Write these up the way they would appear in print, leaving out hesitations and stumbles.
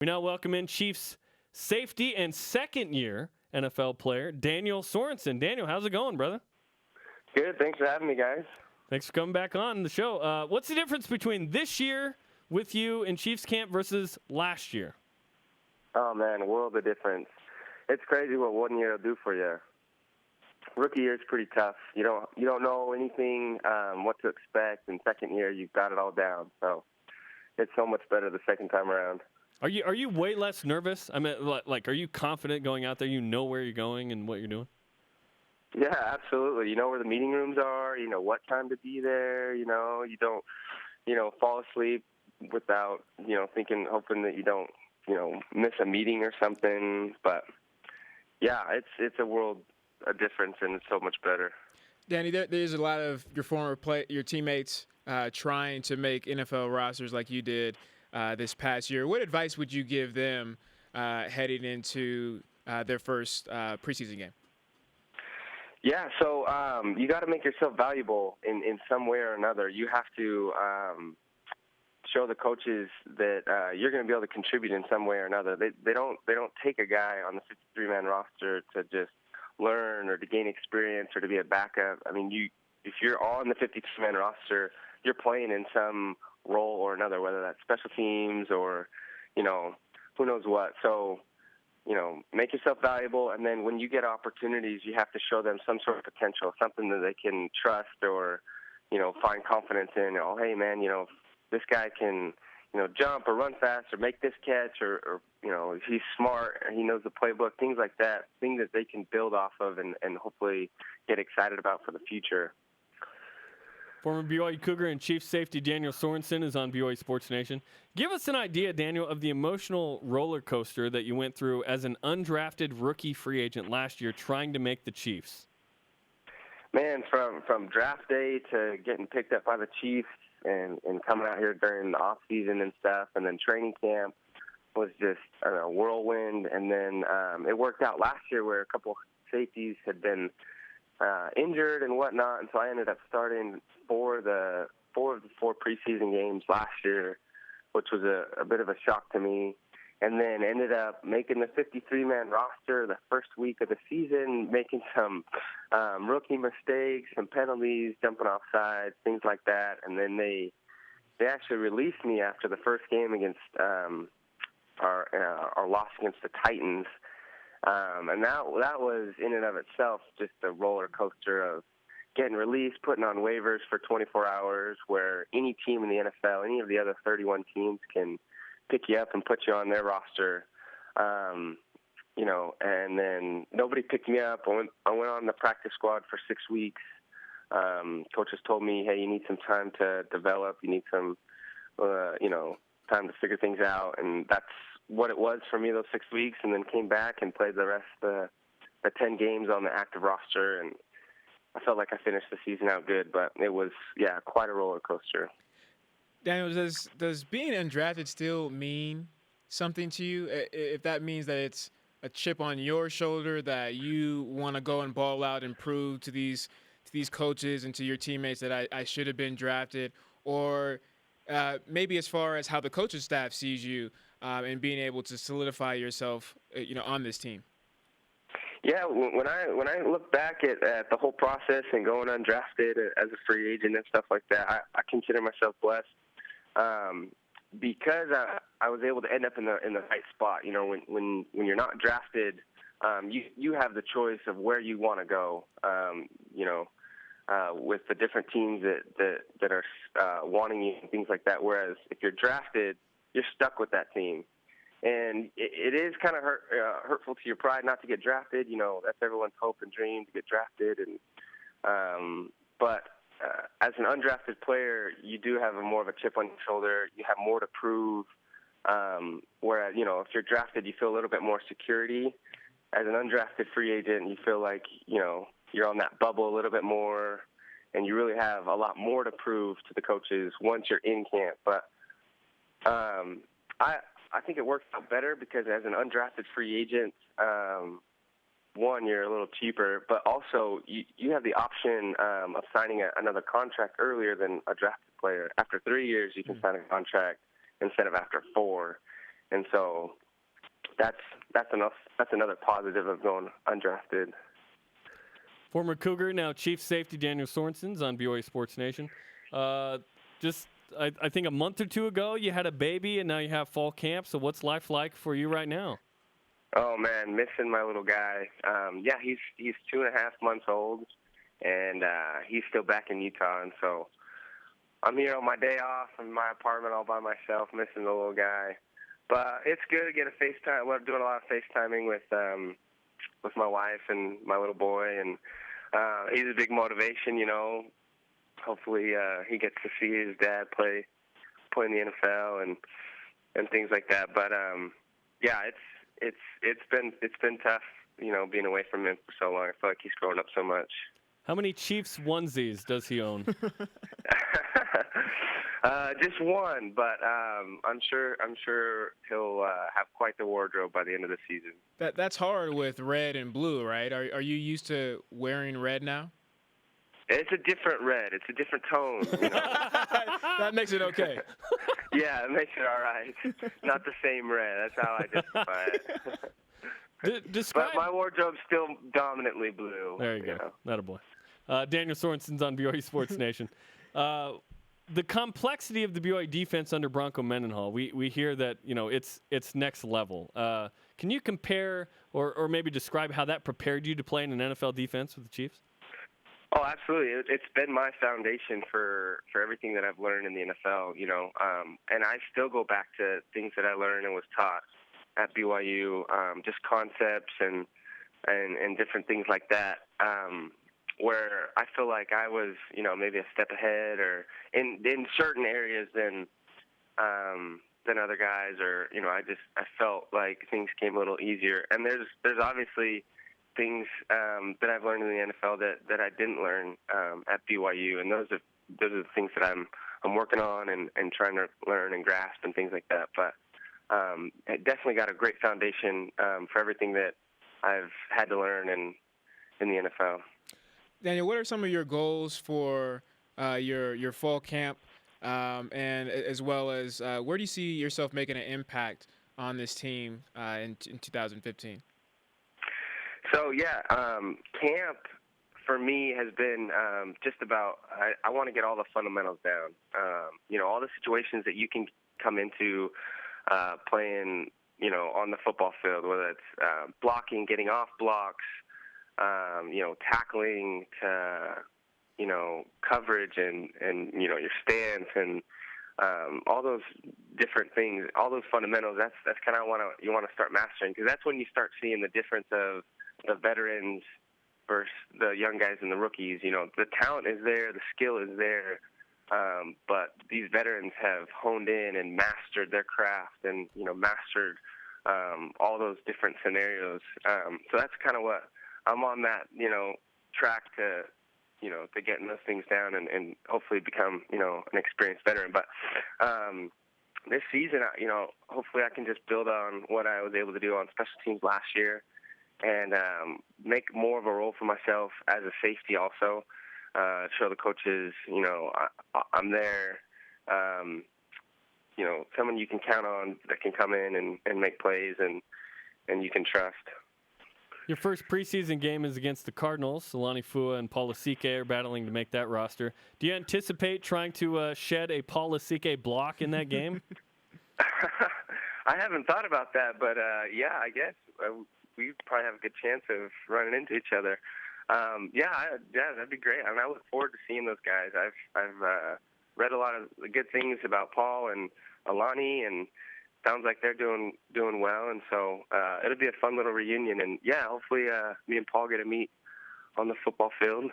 We now welcome in Chiefs safety and second-year NFL player Daniel Sorensen. Daniel, how's it going, brother? Good. Thanks for having me, guys. Thanks for coming back on the show. What's the difference between this year with you in Chiefs camp versus last year? Oh, man, a world of difference. It's crazy what 1 year will do for you. Rookie year is pretty tough. You don't know anything, what to expect, and second year you've got it all down. So it's so much better the second time around. Are you way less nervous? I mean, like, are you confident going out there? You know where you're going and what you're doing? Yeah, absolutely. You know where the meeting rooms are. You know what time to be there. You don't, fall asleep without, hoping that you don't, miss a meeting or something. But yeah, it's a world of difference, and it's so much better. Danny, there's a lot of your teammates trying to make NFL rosters like you did this past year. What advice would you give them heading into their first preseason game? Yeah, so you got to make yourself valuable in some way or another. You have to show the coaches that you're going to be able to contribute in some way or another. They don't take a guy on the 53-man roster to just learn or to gain experience or to be a backup. I mean, if you're on the 53-man roster, you're playing in some role or another, whether that's special teams or, who knows what. So, make yourself valuable, and then when you get opportunities, you have to show them some sort of potential, something that they can trust or, find confidence in. Oh, hey, man, this guy can, jump or run fast or make this catch or he's smart and he knows the playbook, things like that, things that they can build off of and hopefully get excited about for the future. Former BYU Cougar and Chiefs safety Daniel Sorensen is on BYU Sports Nation. Give us an idea, Daniel, of the emotional roller coaster that you went through as an undrafted rookie free agent last year trying to make the Chiefs. Man, from draft day to getting picked up by the Chiefs and coming out here during the off season and stuff, and then training camp was just a whirlwind. And then it worked out last year where a couple safeties had been injured and whatnot, and so I ended up starting four of the four preseason games last year, which was a bit of a shock to me. And then ended up making the 53-man roster the first week of the season, making some rookie mistakes, some penalties, jumping off sides, things like that. And then they actually released me after the first game against our loss against the Titans. And that was in and of itself just a roller coaster of getting released, putting on waivers for 24 hours, where any team in the NFL, any of the other 31 teams can pick you up and put you on their roster, and then nobody picked me up. I went on the practice squad for 6 weeks. Coaches told me, hey, you need some time to develop. You need some, time to figure things out. And that's what it was for me those 6 weeks, and then came back and played the rest of the 10 games on the active roster. And I felt like I finished the season out good, but it was, quite a roller coaster. Daniel, does being undrafted still mean something to you? If that means that it's a chip on your shoulder, that you want to go and ball out and prove to these coaches and to your teammates that I should have been drafted, or maybe as far as how the coaching staff sees you and being able to solidify yourself, on this team. Yeah, when I look back at the whole process and going undrafted as a free agent and stuff like that, I consider myself blessed. Because I was able to end up in the right spot. When you're not drafted, you have the choice of where you want to go. With the different teams that are wanting you and things like that. Whereas if you're drafted, you're stuck with that team, and it is kind of hurtful to your pride not to get drafted. That's everyone's hope and dream to get drafted, but as an undrafted player, you do have more of a chip on your shoulder. You have more to prove. Whereas, if you're drafted, you feel a little bit more security. As an undrafted free agent, you feel like, you're on that bubble a little bit more, and you really have a lot more to prove to the coaches once you're in camp. But I think it works out better because as an undrafted free agent, one, you're a little cheaper, but also you have the option of signing another contract earlier than a drafted player. After 3 years, you can sign a contract instead of after 4. And so that's another positive of going undrafted. Former Cougar, now Chief Safety Daniel Sorensen's on BYU Sports Nation. I think a month or two ago you had a baby, and now you have fall camp. So what's life like for you right now? Oh man, missing my little guy. Yeah, he's 2.5 months old, and he's still back in Utah, and so I'm here on my day off in my apartment all by myself, missing the little guy. But it's good to get a FaceTime. We're doing a lot of FaceTiming with my wife and my little boy, and he's a big motivation, you know. Hopefully he gets to see his dad play in the NFL and things like that. But yeah, it's been tough, you know, being away from him for so long. I feel like he's grown up so much. How many Chiefs onesies does he own? Just one, but I'm sure he'll have quite the wardrobe by the end of the season. That's hard with red and blue, right? Are you used to wearing red now? It's a different red. It's a different tone. You know? That makes it okay. Yeah, it makes it all right. Not the same red. That's how I justify it. Describe. But my wardrobe's still dominantly blue. There you go. Not a boy. Daniel Sorensen's on BYU Sports Nation. The complexity of the BYU defense under Bronco Mendenhall, we hear that, you know, it's next level. Can you compare or maybe describe how that prepared you to play in an NFL defense with the Chiefs? Oh, absolutely. It's been my foundation for everything that I've learned in the NFL, you know, and I still go back to things that I learned and was taught at BYU, just concepts and different things like that, where I feel like I was, you know, maybe a step ahead or in certain areas than other guys, or, you know, I felt like things came a little easier. And there's obviously things that I've learned in the NFL that I didn't learn at BYU, and those are the things that I'm working on and trying to learn and grasp and things like that. But I definitely got a great foundation for everything that I've had to learn in the NFL. Daniel, what are some of your goals for your fall camp, and as well as where do you see yourself making an impact on this team in 2015? So, yeah, camp for me has been just about I want to get all the fundamentals down. You know, all the situations that you can come into playing, you know, on the football field, whether it's blocking, getting off blocks, you know, tackling to, you know, coverage and you know, your stance and all those different things, all those fundamentals. That's kind of you want to start mastering, because that's when you start seeing the difference of the veterans versus the young guys and the rookies. You know, the talent is there, the skill is there, but these veterans have honed in and mastered their craft and, you know, mastered all those different scenarios. So that's kind of what I'm on, that, you know, track to, you know, to getting those things down and hopefully become, you know, an experienced veteran. But this season, you know, hopefully I can just build on what I was able to do on special teams last year and make more of a role for myself as a safety also, show the coaches, you know, I'm there, you know, someone you can count on that can come in and make plays and you can trust. Your first preseason game is against the Cardinals. Solani Fua and Paul Lasike are battling to make that roster. Do you anticipate trying to shed a Paul Lasike block in that game? I haven't thought about that, but yeah, I guess we probably have a good chance of running into each other. Yeah, that'd be great. I mean, I look forward to seeing those guys. I've read a lot of good things about Paul and Alani, and sounds like they're doing well, and so it'll be a fun little reunion. And yeah, hopefully me and Paul get to meet on the football field.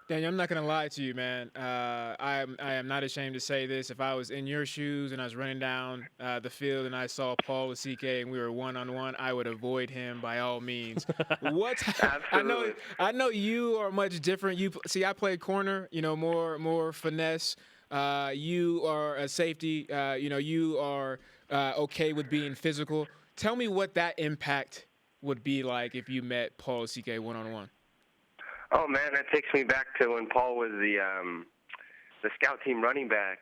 Daniel, I'm not gonna lie to you, man. I am not ashamed to say this. If I was in your shoes and I was running down the field and I saw Paul Lasike and we were one-on-one, I would avoid him by all means. I know you are much different. I play corner, you know, more finesse. You are a safety. You know, you are okay with being physical. Tell me what that impact would be like if you met Paul Lasike one-on-one. Oh man, that takes me back to when Paul was the scout team running back.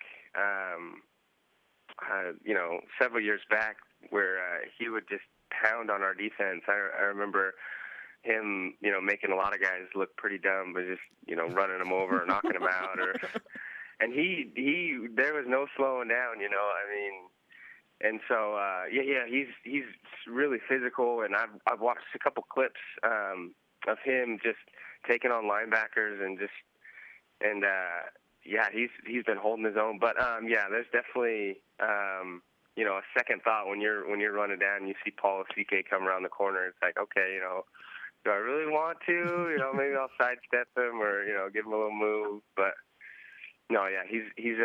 You know, several years back, where he would just pound on our defense. I remember him, making a lot of guys look pretty dumb, but just, running them over or knocking them out. And he there was no slowing down, I mean. And so, he's really physical, and I've watched a couple clips of him just taking on linebackers he's been holding his own. But there's definitely a second thought when you're running down and you see Paul CK come around the corner. It's like, okay, do I really want to? Maybe I'll sidestep him or give him a little move. But no, yeah, he's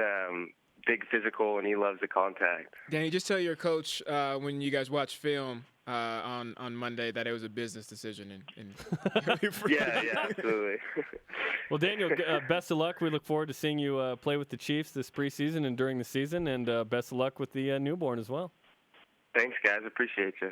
big physical, and he loves the contact. Danny, just tell your coach when you guys watch film on Monday that it was a business decision. Yeah, absolutely. Well, Daniel, best of luck. We look forward to seeing you play with the Chiefs this preseason and during the season, and best of luck with the newborn as well. Thanks, guys. Appreciate you.